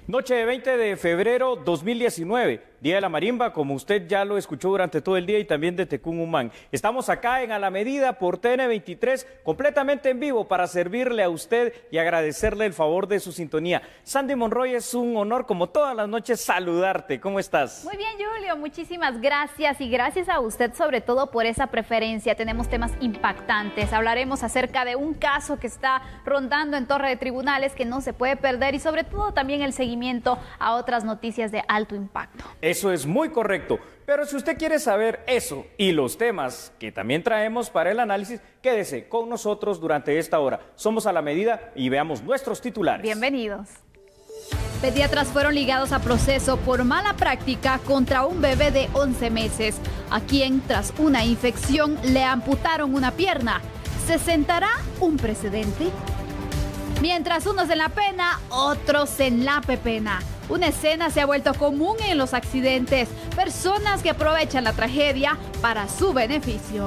Noche de 20 de febrero 2019, Día de la Marimba, como usted ya lo escuchó durante todo el día, y también de Tecún Umán. Estamos acá en A la Medida por TN23, completamente en vivo para servirle a usted y agradecerle el favor de su sintonía. Sandy Monroy, es un honor, como todas las noches, saludarte. ¿Cómo estás? Muy bien, Julio, muchísimas gracias, y gracias a usted sobre todo por esa preferencia. Tenemos temas impactantes, hablaremos acerca de un caso que está rondando en Torre de Tribunales que no se puede perder, y sobre todo también el seguimiento a otras noticias de alto impacto. Eso es muy correcto, pero si usted quiere saber eso y los temas que también traemos para el análisis, quédese con nosotros durante esta hora. Somos A la Medida y veamos nuestros titulares. Bienvenidos. Pediatras fueron ligados a proceso por mala práctica contra un bebé de 11 meses, a quien tras una infección le amputaron una pierna. ¿Se sentará un precedente? Mientras unos en la pena, otros en la pepena. Una escena se ha vuelto común en los accidentes. Personas que aprovechan la tragedia para su beneficio.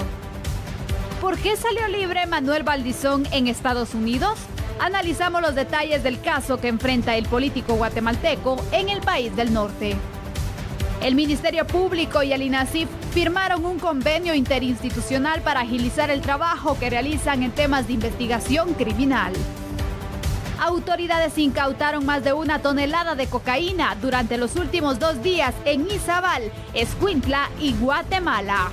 ¿Por qué salió libre Manuel Valdizón en Estados Unidos? Analizamos los detalles del caso que enfrenta el político guatemalteco en el país del norte. El Ministerio Público y el INASIF firmaron un convenio interinstitucional para agilizar el trabajo que realizan en temas de investigación criminal. Autoridades incautaron más de 1 tonelada de cocaína durante los últimos 2 días en Izabal, Escuintla y Guatemala.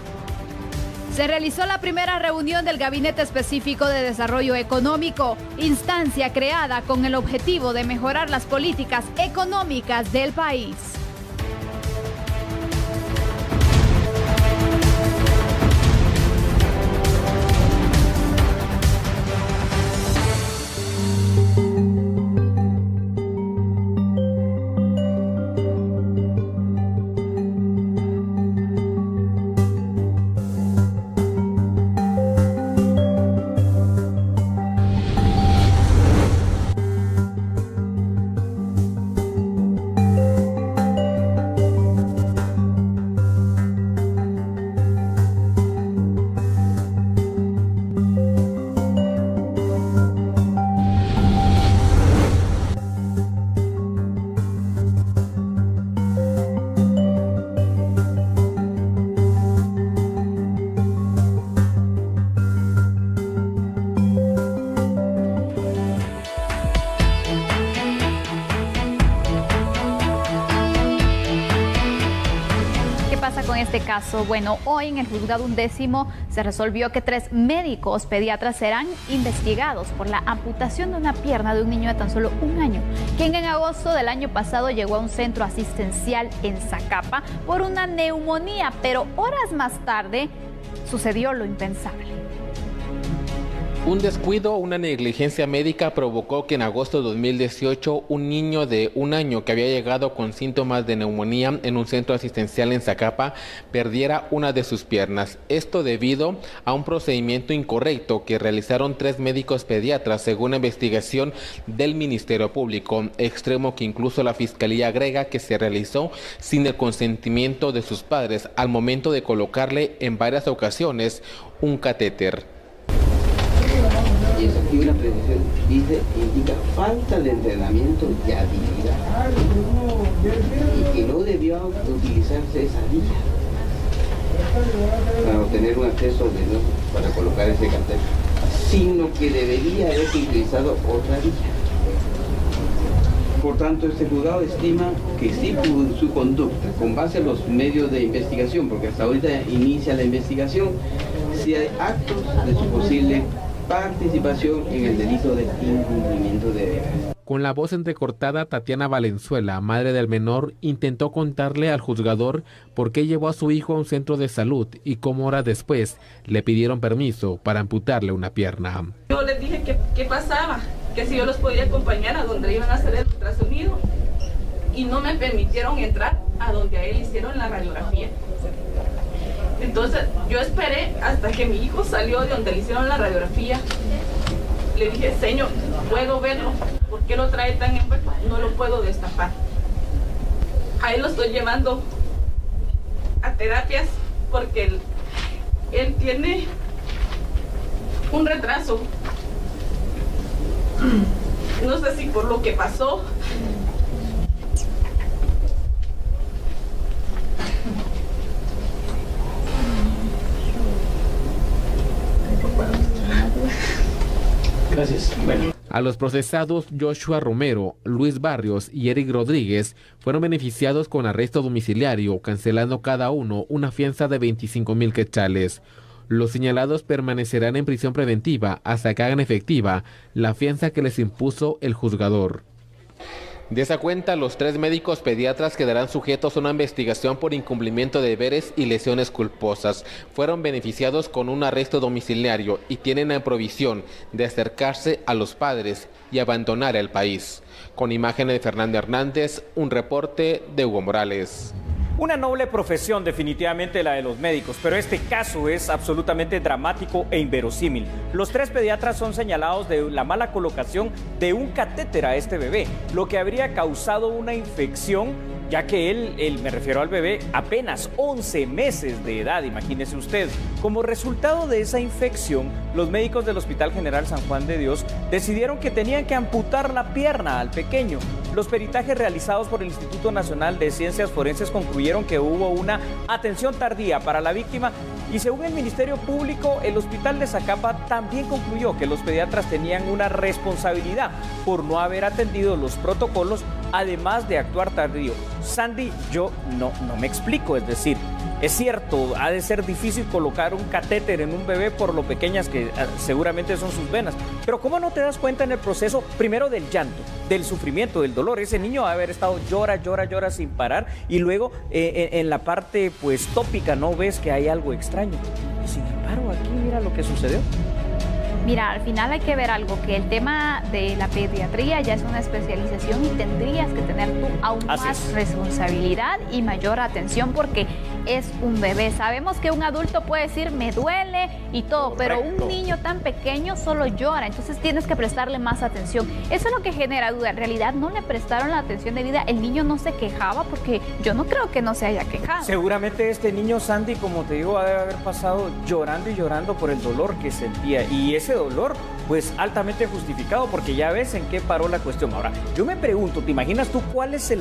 Se realizó la primera reunión del Gabinete Específico de Desarrollo Económico, instancia creada con el objetivo de mejorar las políticas económicas del país. Caso. Bueno, hoy en el juzgado 11º se resolvió que 3 médicos pediatras serán investigados por la amputación de una pierna de un niño de tan solo 1 año, quien en agosto del año pasado llegó a un centro asistencial en Zacapa por una neumonía, pero horas más tarde sucedió lo impensable. Un descuido, una negligencia médica provocó que en agosto de 2018 un niño de 1 año que había llegado con síntomas de neumonía en un centro asistencial en Zacapa perdiera una de sus piernas. Esto debido a un procedimiento incorrecto que realizaron 3 médicos pediatras según la investigación del Ministerio Público, extremo que incluso la Fiscalía agrega que se realizó sin el consentimiento de sus padres al momento de colocarle en varias ocasiones un catéter. Y eso aquí una precisión indica falta de entrenamiento y habilidad, y que no debió utilizarse esa vía para obtener un acceso para colocar ese catéter, sino que debería haberse utilizado otra vía. Por tanto, este juzgado estima que sí, su conducta, con base a los medios de investigación, porque hasta ahorita inicia la investigación, si hay actos de su posible participación en el delito de incumplimiento de deberes. Con la voz entrecortada, Tatiana Valenzuela, madre del menor, intentó contarle al juzgador por qué llevó a su hijo a un centro de salud y cómo horas después le pidieron permiso para amputarle una pierna. Yo les dije que qué pasaba, que si yo los podía acompañar a donde iban a hacer el ultrasonido, y no me permitieron entrar a donde a él hicieron la radiografía. Entonces yo esperé hasta que mi hijo salió de donde le hicieron la radiografía. Le dije, señor, ¿puedo verlo? ¿Por qué lo trae tan envuelto? No lo puedo destapar. A él lo estoy llevando a terapias porque él tiene un retraso. No sé si por lo que pasó Gracias. Bueno. A los procesados Joshua Romero, Luis Barrios y Eric Rodríguez fueron beneficiados con arresto domiciliario, cancelando cada uno una fianza de 25,000 quetzales. Los señalados permanecerán en prisión preventiva hasta que hagan efectiva la fianza que les impuso el juzgador. De esa cuenta, los 3 médicos pediatras quedarán sujetos a una investigación por incumplimiento de deberes y lesiones culposas. Fueron beneficiados con un arresto domiciliario y tienen la provisión de acercarse a los padres y abandonar el país. Con imágenes de Fernando Hernández, un reporte de Hugo Morales. Una noble profesión definitivamente la de los médicos, pero este caso es absolutamente dramático e inverosímil. Los 3 pediatras son señalados de la mala colocación de un catéter a este bebé, lo que habría causado una infección, ya que él, me refiero al bebé, apenas 11 meses de edad, imagínese usted. Como resultado de esa infección, los médicos del Hospital General San Juan de Dios decidieron que tenían que amputar la pierna al pequeño. Los peritajes realizados por el Instituto Nacional de Ciencias Forenses concluyeron que hubo una atención tardía para la víctima y según el Ministerio Público, el Hospital de Zacapa también concluyó que los pediatras tenían una responsabilidad por no haber atendido los protocolos, además de actuar tardío. Sandy, yo no me explico, es decir, es cierto, ha de ser difícil colocar un catéter en un bebé por lo pequeñas que seguramente son sus venas, pero ¿cómo no te das cuenta en el proceso, primero del llanto, del sufrimiento, del dolor? Ese niño va a haber estado llora sin parar y luego en la parte pues tópica no ves que hay algo extraño. Y sin embargo, aquí mira lo que sucedió. Mira, al final hay que ver algo, que el tema de la pediatría ya es una especialización y tendrías que tener tú aún más responsabilidad y mayor atención porque es un bebé. Sabemos que un adulto puede decir me duele y todo, pero un niño tan pequeño solo llora, entonces tienes que prestarle más atención. Eso es lo que genera duda. En realidad no le prestaron la atención debida, el niño no se quejaba porque yo no creo que no se haya quejado. Seguramente este niño, Sandy, como te digo, debe haber pasado llorando y llorando por el dolor que sentía y ese dolor pues altamente justificado porque ya ves en qué paró la cuestión. Ahora, yo me pregunto, ¿te imaginas tú cuál es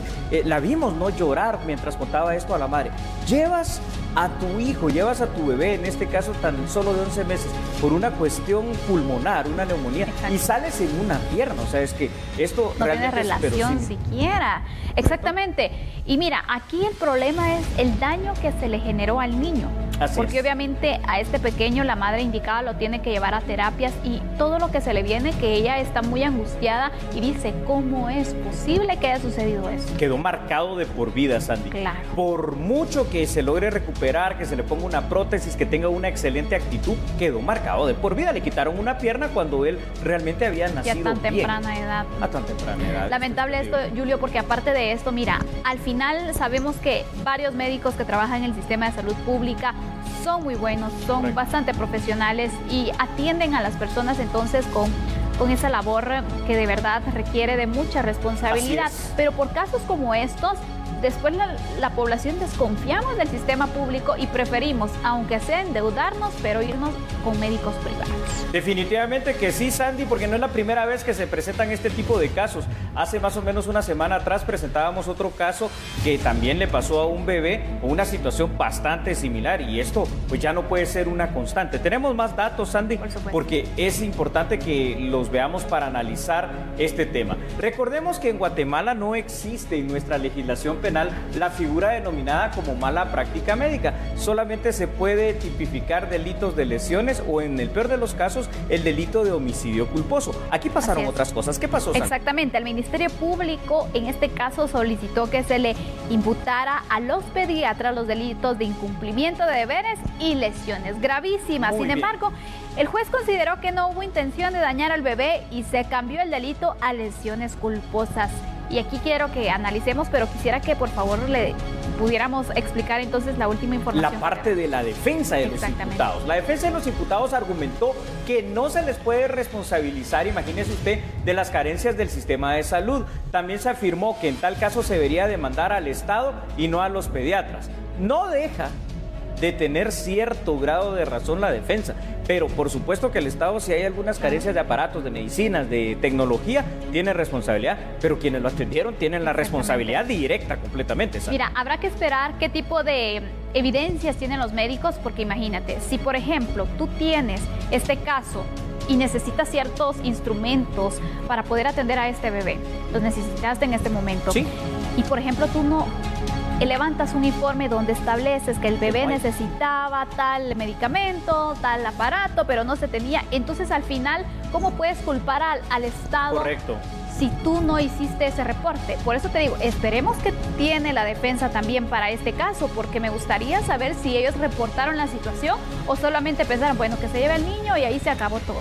la vimos, ¿no? Llorar mientras contaba esto a la madre. Llevas a tu hijo, llevas a tu bebé, en este caso tan solo de 11 meses, por una cuestión pulmonar, una neumonía, y sales en una pierna, o sea, es que esto no realmente tiene relación siquiera. Exactamente. Y mira, aquí el problema es el daño que se le generó al niño. Porque obviamente a este pequeño la madre indicada lo tiene que llevar a terapias y todo lo que se le viene, que ella está muy angustiada y dice, ¿cómo es posible que haya sucedido eso? Quedó marcado de por vida, Sandy. Claro. Por mucho que se logre recuperar, que se le ponga una prótesis, que tenga una excelente actitud, quedó marcado de por vida. Le quitaron una pierna cuando él realmente había nacido y a tan temprana edad. A tan temprana edad. Lamentable esto, Julio, porque aparte de esto, mira, al final sabemos que varios médicos que trabajan en el sistema de salud pública son muy buenos, son bastante profesionales y atienden a las personas entonces con esa labor que de verdad requiere de mucha responsabilidad. Pero por casos como estos, después la población desconfiamos del sistema público y preferimos, aunque sea endeudarnos, pero irnos con médicos privados. Definitivamente que sí, Sandy, porque no es la primera vez que se presentan este tipo de casos. Hace más o menos una semana atrás presentábamos otro caso que también le pasó a un bebé con una situación bastante similar y esto pues ya no puede ser una constante. Tenemos más datos, Sandy, porque es importante que los veamos para analizar este tema. Recordemos que en Guatemala no existe en nuestra legislación penal la figura denominada como mala práctica médica. Solamente se puede tipificar delitos de lesiones o en el peor de los casos el delito de homicidio culposo. Aquí pasaron otras cosas. ¿Qué pasó, Sandy? Exactamente, el Ministerio Público en este caso solicitó que se le imputara a los pediatras los delitos de incumplimiento de deberes y lesiones gravísimas. Sin embargo, el juez consideró que no hubo intención de dañar al bebé y se cambió el delito a lesiones culposas. Y aquí quiero que analicemos, pero quisiera que por favor le pudiéramos explicar entonces la última información. La parte de la defensa de los imputados. La defensa de los imputados argumentó que no se les puede responsabilizar, imagínese usted, de las carencias del sistema de salud. También se afirmó que en tal caso se debería demandar al Estado y no a los pediatras. No deja de tener cierto grado de razón la defensa, pero por supuesto que el Estado, si hay algunas carencias de aparatos, de medicinas, de tecnología, tiene responsabilidad, pero quienes lo atendieron tienen la responsabilidad directa completamente, ¿sabes? Mira, habrá que esperar qué tipo de evidencias tienen los médicos? Porque imagínate, si por ejemplo tú tienes este caso y necesitas ciertos instrumentos para poder atender a este bebé, los necesitaste en este momento, ¿sí? Y por ejemplo tú no levantas un informe donde estableces que el bebé necesitaba tal medicamento, tal aparato, pero no se tenía, entonces al final, ¿cómo puedes culpar al Estado? Correcto. Si tú no hiciste ese reporte? Por eso te digo, esperemos que tiene la defensa también para este caso, porque me gustaría saber si ellos reportaron la situación o solamente pensaron, bueno, que se lleve el niño y ahí se acabó todo.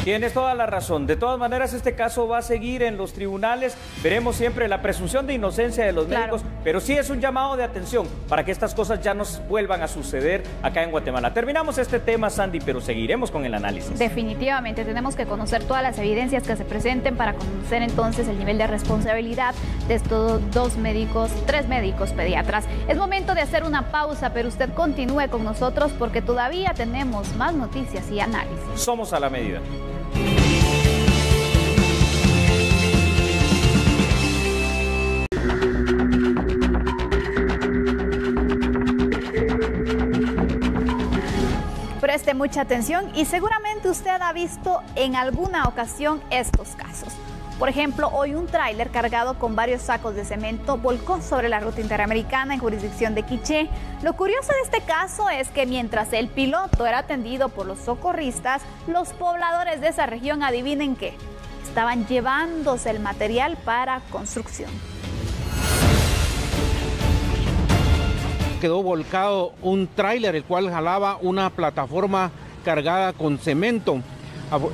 Tienes toda la razón. De todas maneras, este caso va a seguir en los tribunales. Veremos siempre la presunción de inocencia de los médicos, pero sí es un llamado de atención para que estas cosas ya no vuelvan a suceder acá en Guatemala. Terminamos este tema, Sandy, pero seguiremos con el análisis. Definitivamente, tenemos que conocer todas las evidencias que se presenten para conocer entonces el nivel de responsabilidad de estos tres médicos pediatras. Es momento de hacer una pausa, pero usted continúe con nosotros porque todavía tenemos más noticias y análisis. Somos a la medida. Preste mucha atención y seguramente usted ha visto en alguna ocasión estos casos. Por ejemplo, hoy un tráiler cargado con varios sacos de cemento volcó sobre la ruta interamericana en jurisdicción de Quiché. Lo curioso de este caso es que mientras el piloto era atendido por los socorristas, los pobladores de esa región, adivinen qué, estaban llevándose el material para construcción. Quedó volcado un tráiler, el cual jalaba una plataforma cargada con cemento.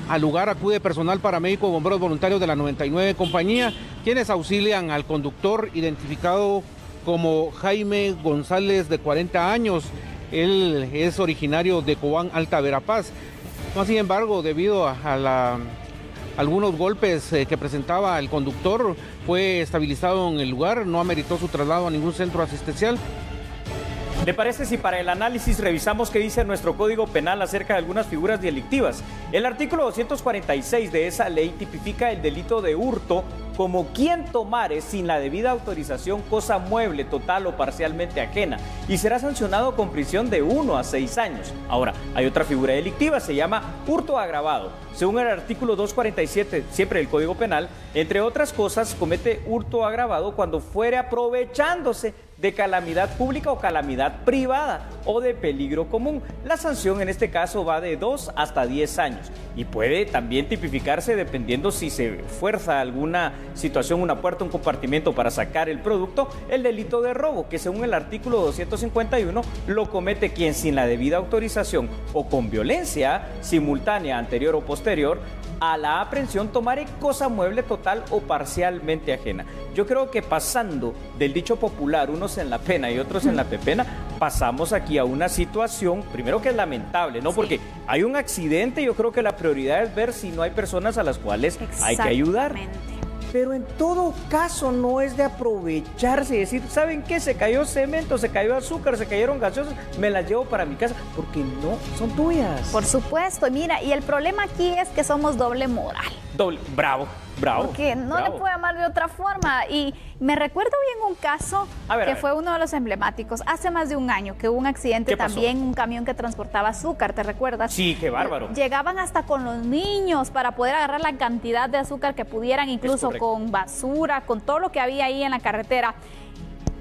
Al lugar acude personal paramédico y bomberos voluntarios de la 99 compañía, quienes auxilian al conductor, identificado como Jaime González, de 40 años. Él es originario de Cobán, Alta Verapaz. Sin embargo, debido a algunos golpes que presentaba el conductor, fue estabilizado en el lugar, no ameritó su traslado a ningún centro asistencial. ¿Le parece si para el análisis revisamos qué dice nuestro Código Penal acerca de algunas figuras delictivas? El artículo 246 de esa ley tipifica el delito de hurto como quien tomare sin la debida autorización cosa mueble, total o parcialmente ajena, y será sancionado con prisión de 1 a 6 años. Ahora, hay otra figura delictiva, se llama hurto agravado. Según el artículo 247, siempre del Código Penal, entre otras cosas, comete hurto agravado cuando fuere aprovechándose de calamidad pública o calamidad privada o de peligro común. La sanción en este caso va de 2 hasta 10 años y puede también tipificarse dependiendo si se fuerza alguna situación, una puerta, un compartimento para sacar el producto, el delito de robo, que según el artículo 251 lo comete quien sin la debida autorización o con violencia simultánea, anterior o posterior a la aprehensión tomare cosa mueble total o parcialmente ajena. Yo creo que pasando del dicho popular, unos en la pena y otros en la pepena, pasamos aquí a una situación, primero que es lamentable, ¿no? Porque hay un accidente, yo creo que la prioridad es ver si no hay personas a las cuales hay que ayudar. Pero en todo caso no es de aprovecharse y decir, ¿saben qué? Se cayó cemento, se cayó azúcar, se cayeron gaseosas, me las llevo para mi casa, porque no son tuyas. Por supuesto, mira, y el problema aquí es que somos doble moral. Bravo. Porque no le puedo llamar de otra forma. Y me recuerdo bien un caso que fue uno de los emblemáticos. Hace más de un año que hubo un accidente también, un camión que transportaba azúcar, ¿te recuerdas? Sí, qué bárbaro. Llegaban hasta con los niños para poder agarrar la cantidad de azúcar que pudieran, incluso con basura, con todo lo que había ahí en la carretera.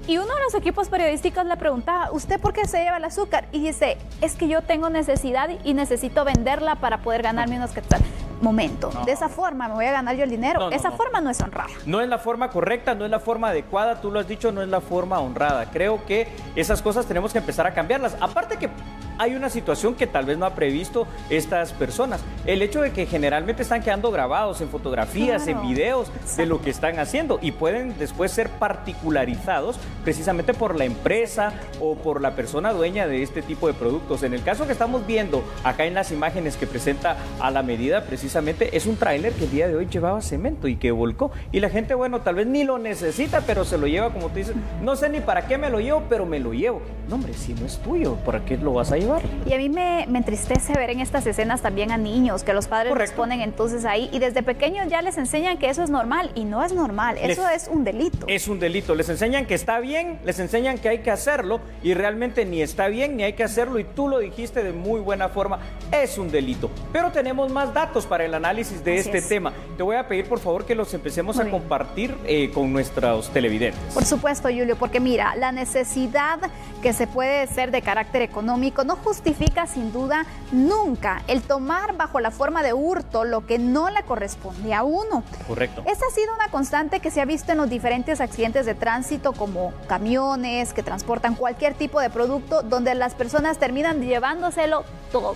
Y uno de los equipos periodísticos le preguntaba, ¿usted por qué se lleva el azúcar? Y dice, es que yo tengo necesidad y necesito venderla para poder ganarme unos quetzales. Momento, de esa forma me voy a ganar yo el dinero. Esa forma no es honrada. No es la forma correcta, no es la forma adecuada, tú lo has dicho, no es la forma honrada. Creo que esas cosas tenemos que empezar a cambiarlas. Aparte que hay una situación que tal vez no ha previsto estas personas. El hecho de que generalmente están quedando grabados en fotografías, en videos de lo que están haciendo y pueden después ser particularizados precisamente por la empresa o por la persona dueña de este tipo de productos. En el caso que estamos viendo acá en las imágenes que presenta a la medida, precisamente es un tráiler que el día de hoy llevaba cemento y que volcó. Y la gente, bueno, tal vez ni lo necesita, pero se lo lleva, como tú dices, no sé ni para qué me lo llevo, pero me lo llevo. No, hombre, si no es tuyo, ¿para qué lo vas a llevar? ayudar. Y a mí me entristece ver en estas escenas también a niños, que los padres los ponen entonces ahí y desde pequeños ya les enseñan que eso es normal y no es normal, eso es un delito. Es un delito, les enseñan que está bien, les enseñan que hay que hacerlo y realmente ni está bien ni hay que hacerlo y tú lo dijiste de muy buena forma, es un delito. Pero tenemos más datos para el análisis de este tema. Te voy a pedir por favor que los empecemos a compartir con nuestros televidentes. Por supuesto, Julio, porque mira, la necesidad que se puede ser de carácter económico no justifica sin duda nunca el tomar bajo la forma de hurto lo que no le corresponde a uno. Correcto. Esta ha sido una constante que se ha visto en los diferentes accidentes de tránsito como camiones que transportan cualquier tipo de producto donde las personas terminan llevándoselo todo.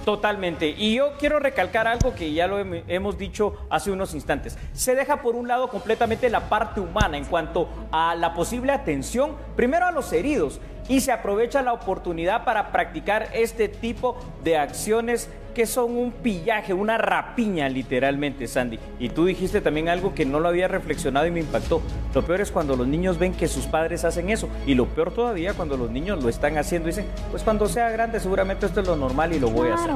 Totalmente. Y yo quiero recalcar algo que ya lo hemos dicho hace unos instantes. Se deja por un lado completamente la parte humana en cuanto a la posible atención, primero a los heridos, y se aprovecha la oportunidad para practicar este tipo de acciones que son un pillaje, una rapiña literalmente, Sandy. Y tú dijiste también algo que no lo había reflexionado y me impactó. Lo peor es cuando los niños ven que sus padres hacen eso. Y lo peor todavía cuando los niños lo están haciendo y dicen, pues cuando sea grande seguramente esto es lo normal y lo voy a hacer.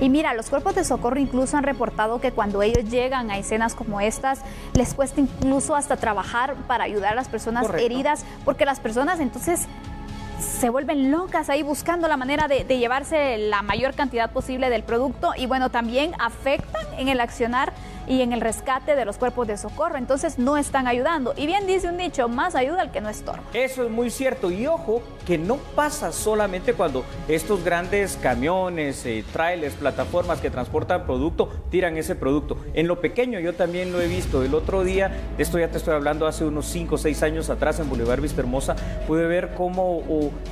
Y mira, los cuerpos de socorro incluso han reportado que cuando ellos llegan a escenas como estas, les cuesta incluso hasta trabajar para ayudar a las personas heridas, porque las personas entonces se vuelven locas ahí buscando la manera de llevarse la mayor cantidad posible del producto y bueno, también afectan en el accionar y en el rescate de los cuerpos de socorro, entonces no están ayudando. Y bien dice un dicho, más ayuda al que no estorba. Eso es muy cierto y ojo que no pasa solamente cuando estos grandes camiones, trailers, plataformas que transportan producto, tiran ese producto. En lo pequeño yo también lo he visto. El otro día, de esto ya te estoy hablando hace unos 5 o 6 años atrás en Boulevard Vista Hermosa, pude ver cómo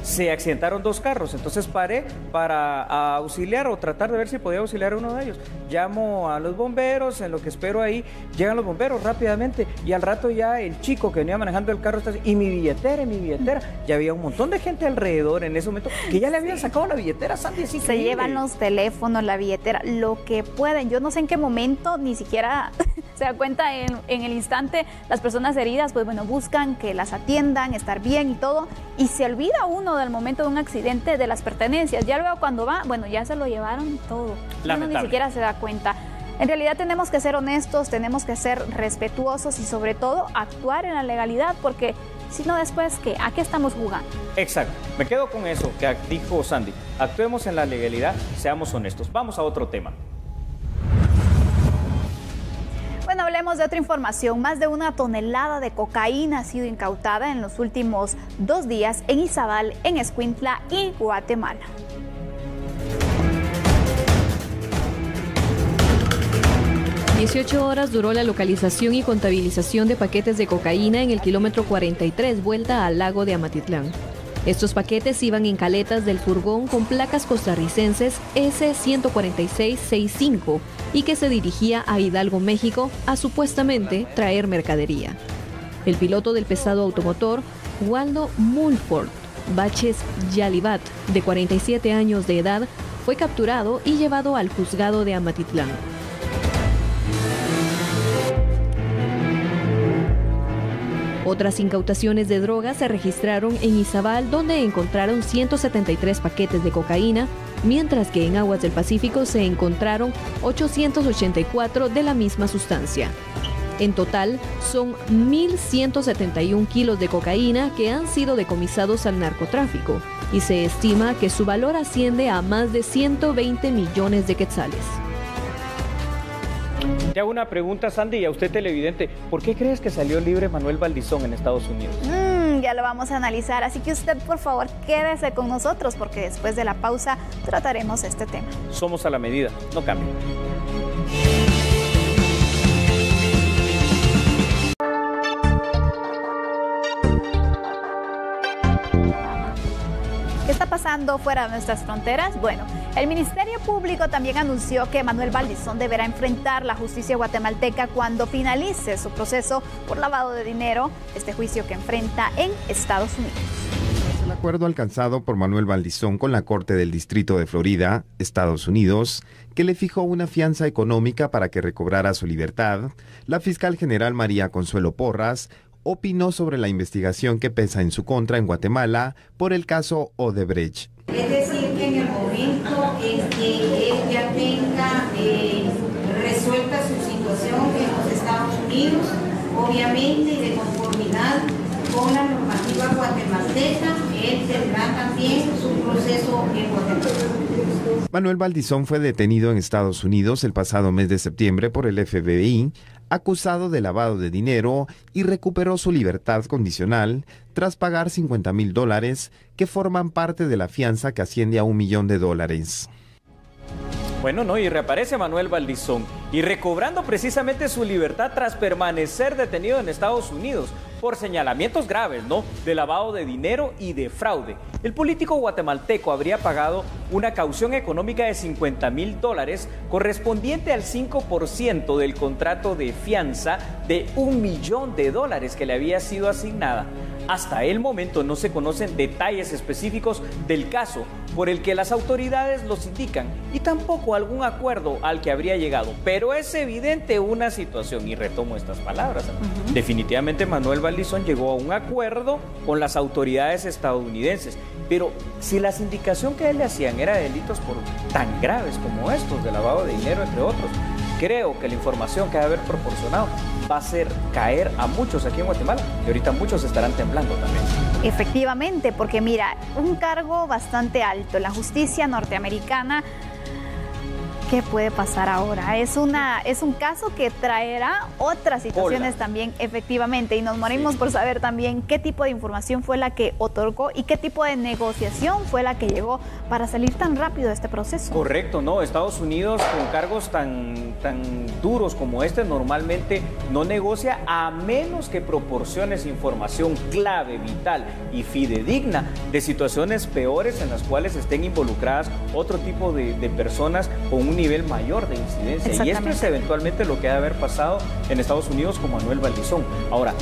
se accidentaron 2 carros. Entonces paré para auxiliar o tratar de ver si podía auxiliar a uno de ellos. Llamo a los bomberos, en lo que espero ahí, llegan los bomberos rápidamente y al rato ya el chico que venía manejando el carro está así, y mi billetera, ya había un montón de gente alrededor en ese momento que ya le habían sacado la billetera, Sandy, es increíble. Se llevan los teléfonos, la billetera, lo que pueden. Yo no sé en qué momento ni siquiera se da cuenta en el instante las personas heridas, pues bueno, buscan que las atiendan, estar bien y todo, y se olvida uno del momento de un accidente de las pertenencias. Ya luego cuando va, bueno, ya se lo llevaron todo. Uno ni siquiera se da cuenta. En realidad tenemos que ser honestos, tenemos que ser respetuosos y sobre todo actuar en la legalidad, porque si no después, ¿qué? ¿A qué estamos jugando? Exacto, me quedo con eso que dijo Sandy. Actuemos en la legalidad, seamos honestos. Vamos a otro tema. Bueno, hablemos de otra información. Más de 1 tonelada de cocaína ha sido incautada en los últimos 2 días en Izabal, en Escuintla y Guatemala. 18 horas duró la localización y contabilización de paquetes de cocaína en el kilómetro 43, vuelta al lago de Amatitlán. Estos paquetes iban en caletas del furgón con placas costarricenses S-14665 y que se dirigía a Hidalgo, México, a supuestamente traer mercadería. El piloto del pesado automotor, Waldo Mulford Baches Yalibat, de 47 años de edad, fue capturado y llevado al juzgado de Amatitlán. Otras incautaciones de drogas se registraron en Izabal, donde encontraron 173 paquetes de cocaína, mientras que en aguas del Pacífico se encontraron 884 de la misma sustancia. En total, son 1.171 kilos de cocaína que han sido decomisados al narcotráfico y se estima que su valor asciende a más de 120 millones de quetzales. Te hago una pregunta, Sandy, y a usted televidente. ¿Por qué crees que salió libre Manuel Valdizón en Estados Unidos? Ya lo vamos a analizar, así que usted por favor quédese con nosotros porque después de la pausa trataremos este tema. Somos a la medida, no cambie. ¿Qué está pasando fuera de nuestras fronteras? Bueno, el Ministerio Público también anunció que Manuel Valdizón deberá enfrentar la justicia guatemalteca cuando finalice su proceso por lavado de dinero, este juicio que enfrenta en Estados Unidos. El acuerdo alcanzado por Manuel Valdizón con la Corte del Distrito de Florida, Estados Unidos, que le fijó una fianza económica para que recobrara su libertad, la fiscal general María Consuelo Porras opinó sobre la investigación que pesa en su contra en Guatemala por el caso Odebrecht. Es decir, que en el que él ya tenga resuelta su situación en los Estados Unidos, obviamente, y de conformidad con la normativa guatemalteca, él tendrá también su proceso en Guatemala. Manuel Valdizón fue detenido en Estados Unidos el pasado mes de septiembre por el FBI, acusado de lavado de dinero, y recuperó su libertad condicional tras pagar $50,000 que forman parte de la fianza que asciende a $1 millón. Bueno, no, y reaparece Manuel Valdizón y recobrando precisamente su libertad tras permanecer detenido en Estados Unidos por señalamientos graves, ¿no?, de lavado de dinero y de fraude. El político guatemalteco habría pagado una caución económica de $50,000 correspondiente al 5% del contrato de fianza de $1 millón que le había sido asignada. Hasta el momento no se conocen detalles específicos del caso por el que las autoridades los indican y tampoco algún acuerdo al que habría llegado. Pero es evidente una situación, y retomo estas palabras. Definitivamente Manuel Valdizón llegó a un acuerdo con las autoridades estadounidenses, pero si la indicación que a él le hacían era de delitos tan graves como estos, de lavado de dinero entre otros, creo que la información que va a haber proporcionado va a hacer caer a muchos aquí en Guatemala, y ahorita muchos estarán temblando también. Efectivamente, porque mira, un cargo bastante alto en la justicia norteamericana. ¿Qué puede pasar ahora? Es un caso que traerá otras situaciones también, efectivamente, y nos morimos por saber también qué tipo de información fue la que otorgó y qué tipo de negociación fue la que llegó para salir tan rápido de este proceso. Correcto, no, Estados Unidos con cargos tan duros como este normalmente no negocia a menos que proporciones información clave, vital y fidedigna de situaciones peores en las cuales estén involucradas otro tipo de personas con un nivel mayor de incidencia, y esto es eventualmente lo que ha de haber pasado en Estados Unidos con Manuel Valdizón. Ahora,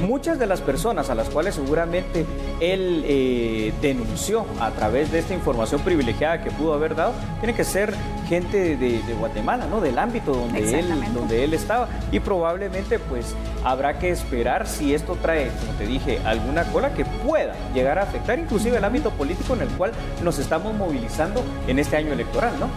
muchas de las personas a las cuales seguramente él denunció a través de esta información privilegiada que pudo haber dado, tiene que ser gente de Guatemala, ¿no?, del ámbito donde él estaba, y probablemente pues habrá que esperar si esto trae, como te dije, alguna cola que pueda llegar a afectar inclusive el ámbito político en el cual nos estamos movilizando en este año electoral, ¿no?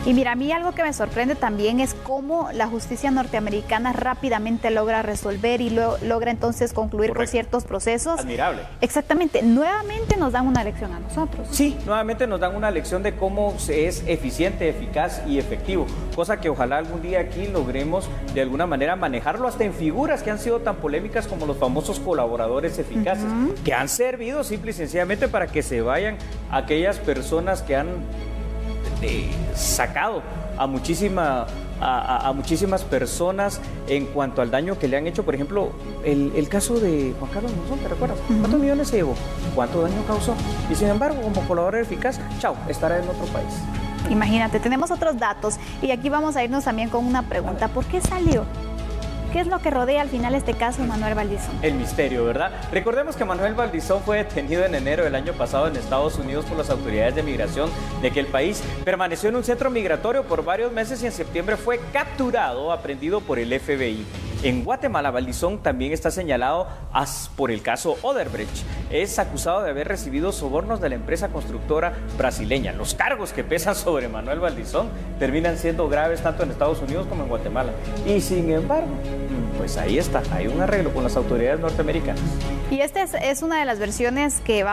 Y mira, a mí algo que me sorprende también es cómo la justicia norteamericana rápidamente logra resolver y logra entonces concluir con ciertos procesos. Admirable. Exactamente. Nuevamente nos dan una lección a nosotros. Sí, nuevamente nos dan una lección de cómo se es eficiente, eficaz y efectivo. Cosa que ojalá algún día aquí logremos de alguna manera manejarlo hasta en figuras que han sido tan polémicas como los famosos colaboradores eficaces, que han servido simple y sencillamente para que se vayan aquellas personas que han sacado a muchísimas personas en cuanto al daño que le han hecho. Por ejemplo, el caso de Juan Carlos Monzón, ¿te recuerdas? ¿Cuántos millones se llevó? ¿Cuánto daño causó? Y sin embargo, como colaborador eficaz, chao, estará en otro país. Imagínate, tenemos otros datos y aquí vamos a irnos también con una pregunta. ¿Por qué salió? ¿Qué es lo que rodea al final este caso de Manuel Valdizón? El misterio, ¿verdad? Recordemos que Manuel Valdizón fue detenido en enero del año pasado en Estados Unidos por las autoridades de migración de aquel país. Permaneció en un centro migratorio por varios meses y en septiembre fue capturado, aprehendido por el FBI. En Guatemala, Valdizón también está señalado por el caso Odebrecht. Es acusado de haber recibido sobornos de la empresa constructora brasileña. Los cargos que pesan sobre Manuel Valdizón terminan siendo graves tanto en Estados Unidos como en Guatemala. Y sin embargo, pues ahí está, hay un arreglo con las autoridades norteamericanas. Y esta es una de las versiones que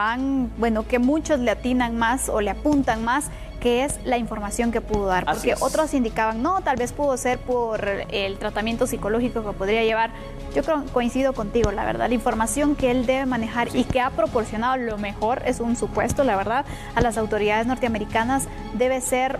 que muchos le atinan más o le apuntan más, que es la información que pudo dar, porque otros indicaban, no, tal vez pudo ser por el tratamiento psicológico que podría llevar. Yo coincido contigo, la verdad, la información que él debe manejar y que ha proporcionado lo mejor, es un supuesto, la verdad, a las autoridades norteamericanas debe ser,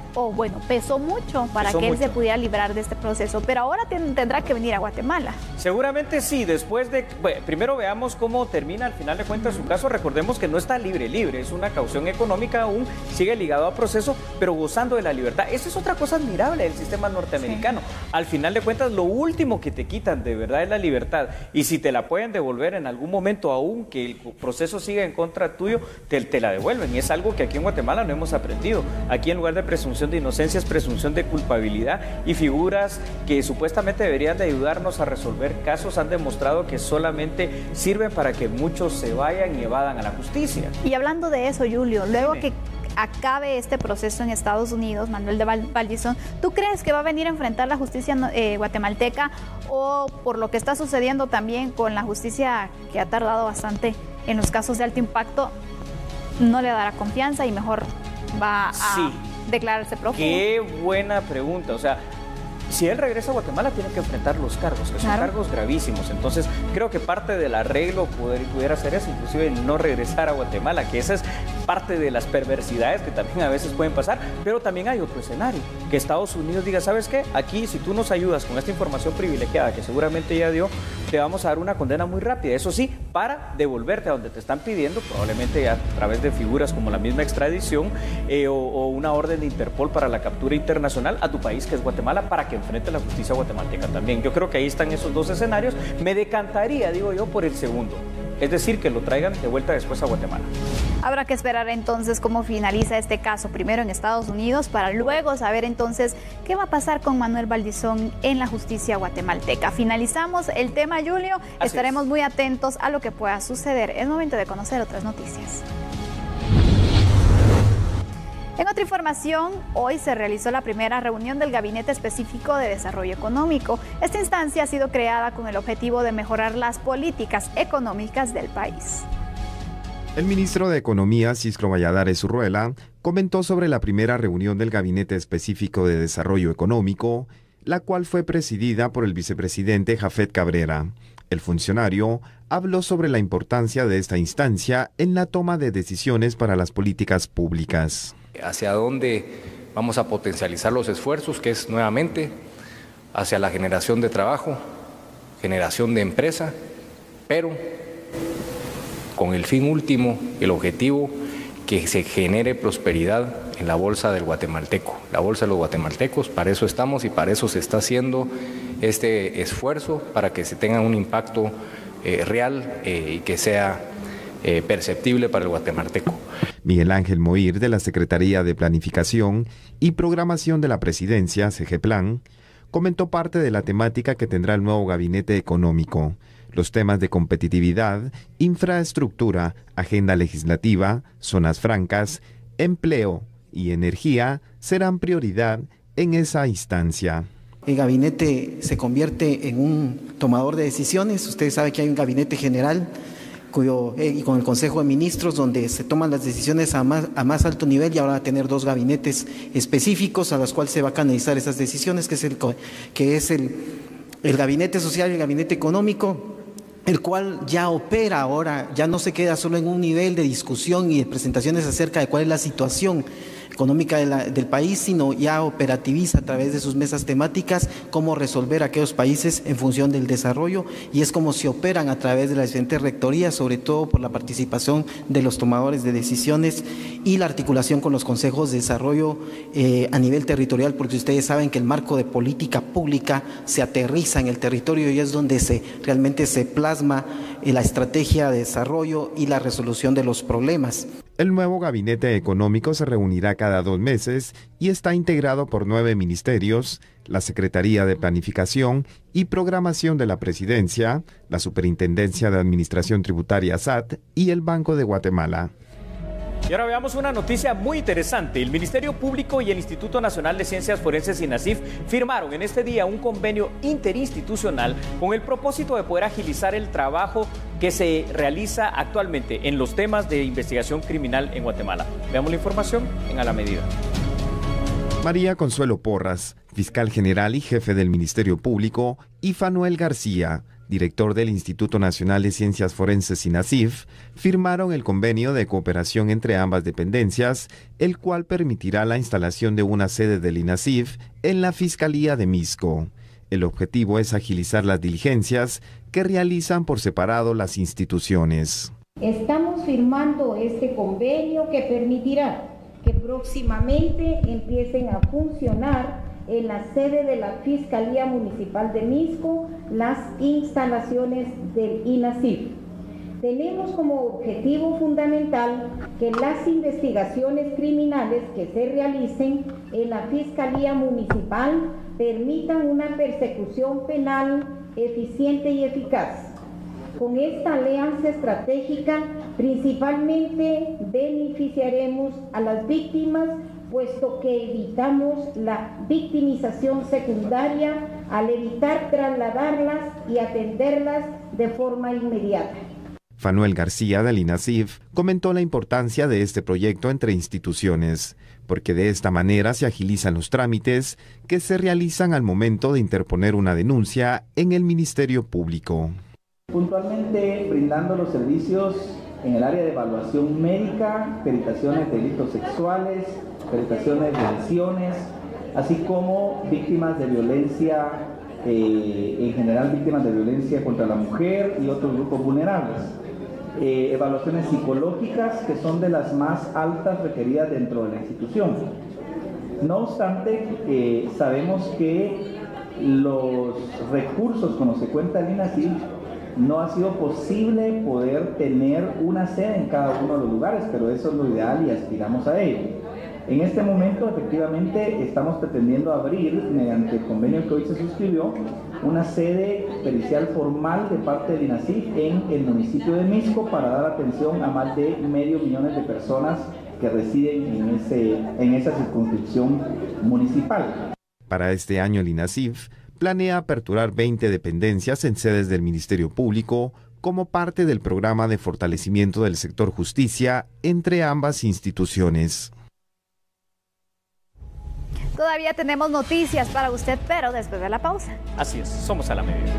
pesó mucho para que él se pudiera librar de este proceso, pero ahora tendrá que venir a Guatemala. Seguramente sí, después de, primero veamos cómo termina al final de cuentas su caso. Recordemos que no está libre, es una caución económica, aún sigue ligado a proceso, pero gozando de la libertad. Esa es otra cosa admirable del sistema norteamericano. Al final de cuentas, lo último que te quitan de verdad es la libertad, y si te la pueden devolver en algún momento, aún que el proceso siga en contra tuyo, te la devuelven, y es algo que aquí en Guatemala no hemos aprendido. Aquí en lugar de presunción de inocencia es presunción de culpabilidad, y figuras que supuestamente deberían de ayudarnos a resolver casos han demostrado que solamente sirven para que muchos se vayan y evadan a la justicia. Y hablando de eso, Julio, luego que acabe este proceso en Estados Unidos, Manuel de Valdizón, ¿tú crees que va a venir a enfrentar la justicia guatemalteca o por lo que está sucediendo también con la justicia que ha tardado bastante en los casos de alto impacto, no le dará confianza y mejor va a declararse prófugo? Qué buena pregunta. O sea, si él regresa a Guatemala tiene que enfrentar los cargos, que son cargos gravísimos. Entonces creo que parte del arreglo pudiera ser eso, inclusive no regresar a Guatemala, que esa es parte de las perversidades que también a veces pueden pasar. Pero también hay otro escenario, que Estados Unidos diga, ¿sabes qué? Aquí, si tú nos ayudas con esta información privilegiada que seguramente ya dio, te vamos a dar una condena muy rápida. Eso sí, para devolverte a donde te están pidiendo, probablemente a través de figuras como la misma extradición o una orden de Interpol para la captura internacional a tu país, que es Guatemala, para que enfrente la justicia guatemalteca también. Yo creo que ahí están esos dos escenarios. Me decantaría, digo yo, por el segundo. Es decir, que lo traigan de vuelta después a Guatemala. Habrá que esperar entonces cómo finaliza este caso, primero en Estados Unidos, para luego saber entonces qué va a pasar con Manuel Valdizón en la justicia guatemalteca. Finalizamos el tema, Julio. Estaremos muy atentos a lo que pueda suceder. Es momento de conocer otras noticias. En otra información, hoy se realizó la primera reunión del Gabinete Específico de Desarrollo Económico. Esta instancia ha sido creada con el objetivo de mejorar las políticas económicas del país. El ministro de Economía, Cisco Valladares Urruela, comentó sobre la primera reunión del Gabinete Específico de Desarrollo Económico, la cual fue presidida por el vicepresidente Jafet Cabrera. El funcionario habló sobre la importancia de esta instancia en la toma de decisiones para las políticas públicas. Hacia dónde vamos a potencializar los esfuerzos, que es nuevamente hacia la generación de trabajo, generación de empresa, pero con el fin último, el objetivo que se genere prosperidad en la bolsa del guatemalteco, la bolsa de los guatemaltecos. Para eso estamos y para eso se está haciendo este esfuerzo, para que se tenga un impacto real y que sea perceptible para el guatemalteco. Miguel Ángel Moir, de la Secretaría de Planificación y Programación de la Presidencia, CGPLAN, comentó parte de la temática que tendrá el nuevo gabinete económico. Los temas de competitividad, infraestructura, agenda legislativa, zonas francas, empleo y energía serán prioridad en esa instancia. El gabinete se convierte en un tomador de decisiones. Ustedes saben que hay un gabinete general y con el Consejo de Ministros, donde se toman las decisiones a más alto nivel, y ahora va a tener dos gabinetes específicos a los cuales se va a canalizar esas decisiones, que es el gabinete social y el gabinete económico, el cual ya opera ahora, ya no se queda solo en un nivel de discusión y de presentaciones acerca de cuál es la situación económica del país, sino ya operativiza a través de sus mesas temáticas cómo resolver aquellos países en función del desarrollo, y es como se operan a través de las diferentes rectorías, sobre todo por la participación de los tomadores de decisiones y la articulación con los consejos de desarrollo a nivel territorial, porque ustedes saben que el marco de política pública se aterriza en el territorio y es donde realmente se plasma la estrategia de desarrollo y la resolución de los problemas. El nuevo gabinete económico se reunirá cada 2 meses y está integrado por 9 ministerios, la Secretaría de Planificación y Programación de la Presidencia, la Superintendencia de Administración Tributaria SAT y el Banco de Guatemala. Y ahora veamos una noticia muy interesante. El Ministerio Público y el Instituto Nacional de Ciencias Forenses, INACIF, firmaron en este día un convenio interinstitucional con el propósito de poder agilizar el trabajo que se realiza actualmente en los temas de investigación criminal en Guatemala. Veamos la información en A la Medida. María Consuelo Porras, fiscal general y jefe del Ministerio Público, y Fanuel García, director del Instituto Nacional de Ciencias Forenses, INACIF, firmaron el convenio de cooperación entre ambas dependencias, el cual permitirá la instalación de una sede del INACIF en la Fiscalía de Misco. El objetivo es agilizar las diligencias que realizan por separado las instituciones. Estamos firmando este convenio que permitirá que próximamente empiecen a funcionar en la sede de la Fiscalía Municipal de Misco las instalaciones del INACIF. Tenemos como objetivo fundamental que las investigaciones criminales que se realicen en la Fiscalía Municipal permitan una persecución penal eficiente y eficaz. Con esta alianza estratégica principalmente beneficiaremos a las víctimas, puesto que evitamos la victimización secundaria al evitar trasladarlas y atenderlas de forma inmediata. Fanuel García del INASIF comentó la importancia de este proyecto entre instituciones, porque de esta manera se agilizan los trámites que se realizan al momento de interponer una denuncia en el Ministerio Público. Puntualmente brindando los servicios en el área de evaluación médica, peritaciones de delitos sexuales, peritaciones de lesiones, así como víctimas de violencia, en general víctimas de violencia contra la mujer y otros grupos vulnerables. Evaluaciones psicológicas que son de las más altas requeridas dentro de la institución. No obstante, sabemos que los recursos con los que cuenta el INASIF no ha sido posible poder tener una sede en cada uno de los lugares, pero eso es lo ideal y aspiramos a ello. En este momento, efectivamente, estamos pretendiendo abrir, mediante el convenio que hoy se suscribió, una sede pericial formal de parte del INASIF en el municipio de Misco para dar atención a más de 500 000 de personas que residen en esa circunscripción municipal. Para este año, el INASIF planea aperturar 20 dependencias en sedes del Ministerio Público como parte del programa de fortalecimiento del sector justicia entre ambas instituciones. Todavía tenemos noticias para usted, pero después de la pausa. Así es, somos a la medida.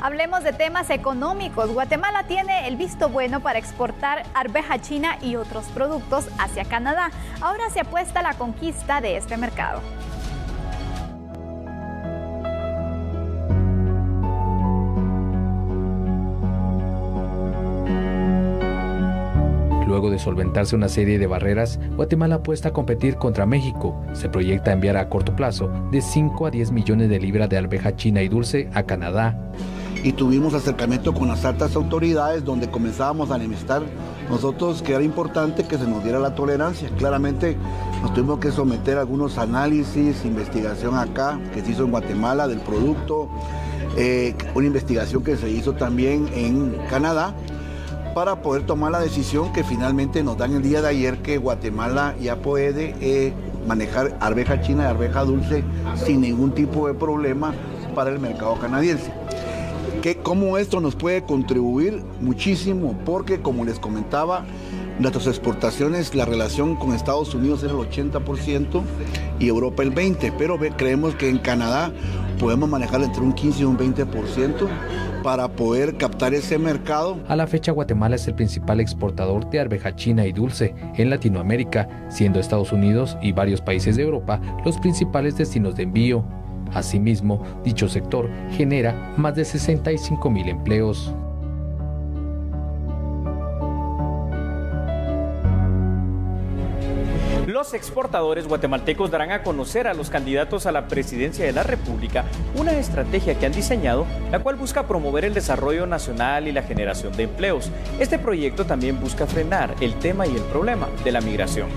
Hablemos de temas económicos. Guatemala tiene el visto bueno para exportar arveja china y otros productos hacia Canadá. Ahora se apuesta a la conquista de este mercado. Luego de solventarse una serie de barreras, Guatemala apuesta a competir contra México. Se proyecta enviar a corto plazo de 5 a 10 millones de libras de arveja china y dulce a Canadá. Y tuvimos acercamiento con las altas autoridades donde comenzábamos a enemistar nosotros que era importante que se nos diera la tolerancia. Claramente nos tuvimos que someter a algunos análisis, investigación acá que se hizo en Guatemala del producto, una investigación que se hizo también en Canadá, para poder tomar la decisión que finalmente nos dan el día de ayer, que Guatemala ya puede manejar arveja china y arveja dulce sin ningún tipo de problema para el mercado canadiense. ¿Cómo esto nos puede contribuir? Muchísimo, porque como les comentaba, nuestras exportaciones, la relación con Estados Unidos es el 80% y Europa el 20%, pero creemos que en Canadá podemos manejar entre un 15 y un 20% para poder captar ese mercado. A la fecha, Guatemala es el principal exportador de arveja china y dulce en Latinoamérica, siendo Estados Unidos y varios países de Europa los principales destinos de envío. Asimismo, dicho sector genera más de 65,000 empleos. Los exportadores guatemaltecos darán a conocer a los candidatos a la presidencia de la República una estrategia que han diseñado, la cual busca promover el desarrollo nacional y la generación de empleos. Este proyecto también busca frenar el tema y el problema de la migración.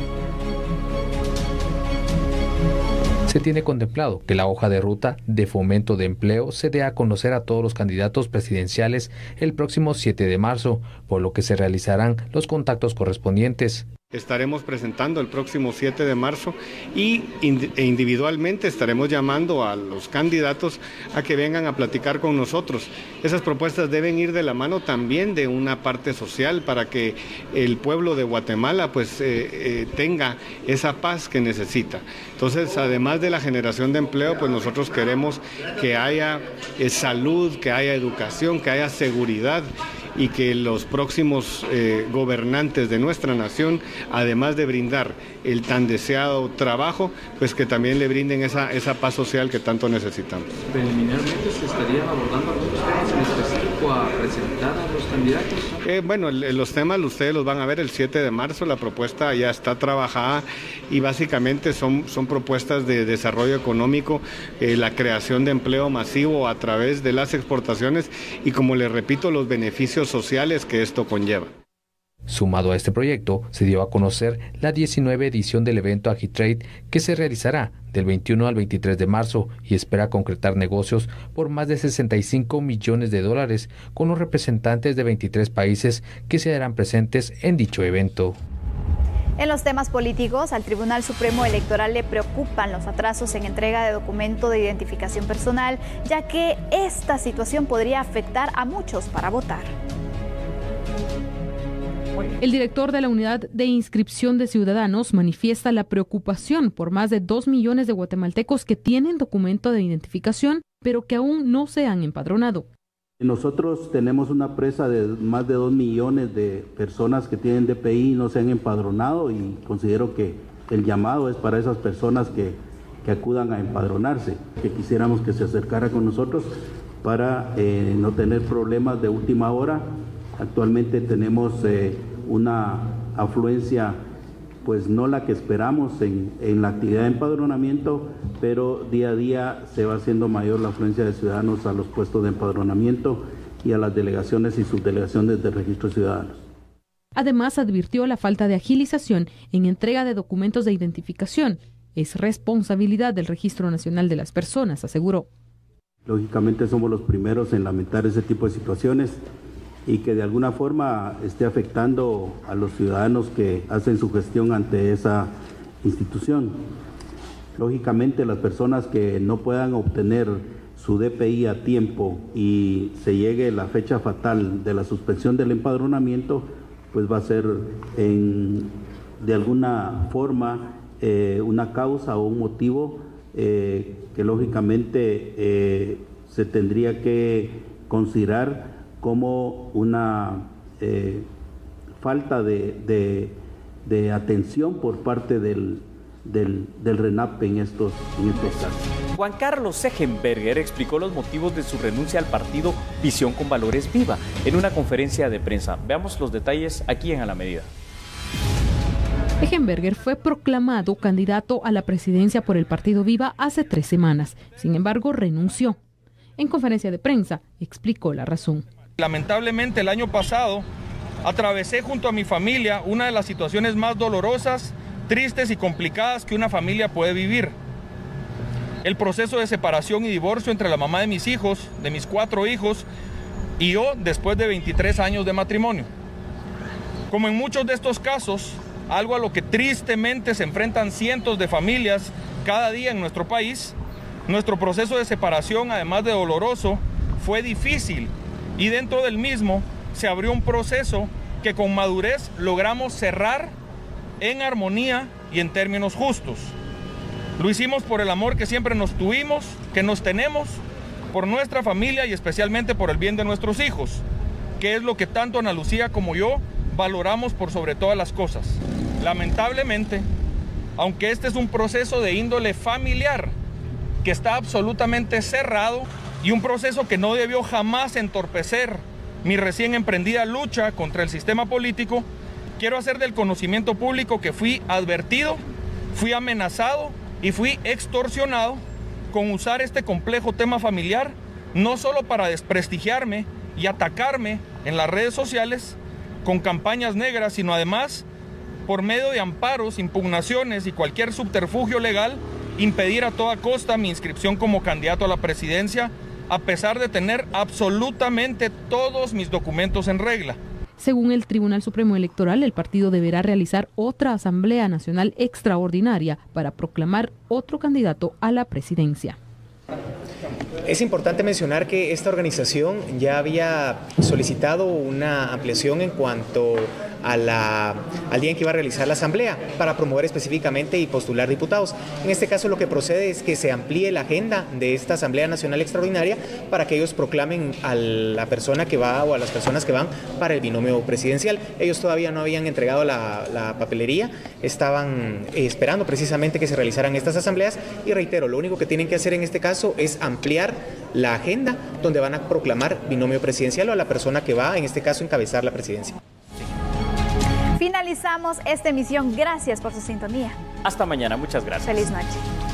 Se tiene contemplado que la hoja de ruta de fomento de empleo se dé a conocer a todos los candidatos presidenciales el próximo 7 de marzo, por lo que se realizarán los contactos correspondientes. Estaremos presentando el próximo 7 de marzo y individualmente estaremos llamando a los candidatos a que vengan a platicar con nosotros. Esas propuestas deben ir de la mano también de una parte social para que el pueblo de Guatemala tenga esa paz que necesita. Entonces, además de la generación de empleo, pues nosotros queremos que haya salud, que haya educación, que haya seguridad, y que los próximos gobernantes de nuestra nación, además de brindar el tan deseado trabajo, pues que también le brinden esa paz social que tanto necesitamos. ¿Preliminarmente se estarían abordando algunos temas en específico a presentar a los candidatos? Los temas ustedes los van a ver el 7 de marzo, la propuesta ya está trabajada y básicamente son propuestas de desarrollo económico, la creación de empleo masivo a través de las exportaciones y, como les repito, los beneficios sociales que esto conlleva. Sumado a este proyecto, se dio a conocer la 19 edición del evento Agitrade, que se realizará del 21 al 23 de marzo y espera concretar negocios por más de $65 millones con los representantes de 23 países que se harán presentes en dicho evento. En los temas políticos, al Tribunal Supremo Electoral le preocupan los atrasos en entrega de documento de identificación personal, ya que esta situación podría afectar a muchos para votar. El director de la Unidad de Inscripción de Ciudadanos manifiesta la preocupación por más de 2 millones de guatemaltecos que tienen documento de identificación, pero que aún no se han empadronado. Nosotros tenemos una presa de más de 2 millones de personas que tienen DPI y no se han empadronado, y considero que el llamado es para esas personas que acudan a empadronarse, que quisiéramos que se acercara con nosotros para no tener problemas de última hora. Actualmente tenemos una afluencia, pues no la que esperamos en la actividad de empadronamiento, pero día a día se va haciendo mayor la afluencia de ciudadanos a los puestos de empadronamiento y a las delegaciones y subdelegaciones de registro de ciudadanos. Además, advirtió la falta de agilización en entrega de documentos de identificación. Es responsabilidad del Registro Nacional de las Personas, aseguró. Lógicamente somos los primeros en lamentar ese tipo de situaciones y que de alguna forma esté afectando a los ciudadanos que hacen su gestión ante esa institución. Lógicamente las personas que no puedan obtener su DPI a tiempo y se llegue la fecha fatal de la suspensión del empadronamiento, pues va a ser de alguna forma una causa o un motivo que lógicamente se tendría que considerar como una falta de atención por parte del RENAP en estos casos. Juan Carlos Egenberger explicó los motivos de su renuncia al partido Visión con Valores Viva en una conferencia de prensa. Veamos los detalles aquí en A la Medida. Egenberger fue proclamado candidato a la presidencia por el partido Viva hace 3 semanas. Sin embargo, renunció. En conferencia de prensa explicó la razón. Lamentablemente el año pasado atravesé junto a mi familia una de las situaciones más dolorosas, tristes y complicadas que una familia puede vivir. El proceso de separación y divorcio entre la mamá de mis hijos, de mis 4 hijos, y yo después de 23 años de matrimonio. Como en muchos de estos casos, algo a lo que tristemente se enfrentan cientos de familias cada día en nuestro país, nuestro proceso de separación, además de doloroso, fue difícil. Y dentro del mismo se abrió un proceso que con madurez logramos cerrar en armonía y en términos justos. Lo hicimos por el amor que siempre nos tuvimos, que nos tenemos, por nuestra familia y especialmente por el bien de nuestros hijos, que es lo que tanto Ana Lucía como yo valoramos por sobre todas las cosas. Lamentablemente, aunque este es un proceso de índole familiar que está absolutamente cerrado, y un proceso que no debió jamás entorpecer mi recién emprendida lucha contra el sistema político, quiero hacer del conocimiento público que fui advertido, fui amenazado y fui extorsionado con usar este complejo tema familiar, no solo para desprestigiarme y atacarme en las redes sociales con campañas negras, sino además, por medio de amparos, impugnaciones y cualquier subterfugio legal, impedir a toda costa mi inscripción como candidato a la presidencia, a pesar de tener absolutamente todos mis documentos en regla. Según el Tribunal Supremo Electoral, el partido deberá realizar otra Asamblea Nacional extraordinaria para proclamar otro candidato a la presidencia. Es importante mencionar que esta organización ya había solicitado una ampliación en cuanto al día en que iba a realizar la asamblea para promover específicamente y postular diputados. En este caso lo que procede es que se amplíe la agenda de esta Asamblea Nacional Extraordinaria para que ellos proclamen a la persona que va o a las personas que van para el binomio presidencial. Ellos todavía no habían entregado la papelería, estaban esperando precisamente que se realizaran estas asambleas y reitero, lo único que tienen que hacer en este caso es ampliar la agenda donde van a proclamar binomio presidencial o a la persona que va, en este caso, encabezar la presidencia. Finalizamos esta emisión. Gracias por su sintonía. Hasta mañana. Muchas gracias. Feliz noche.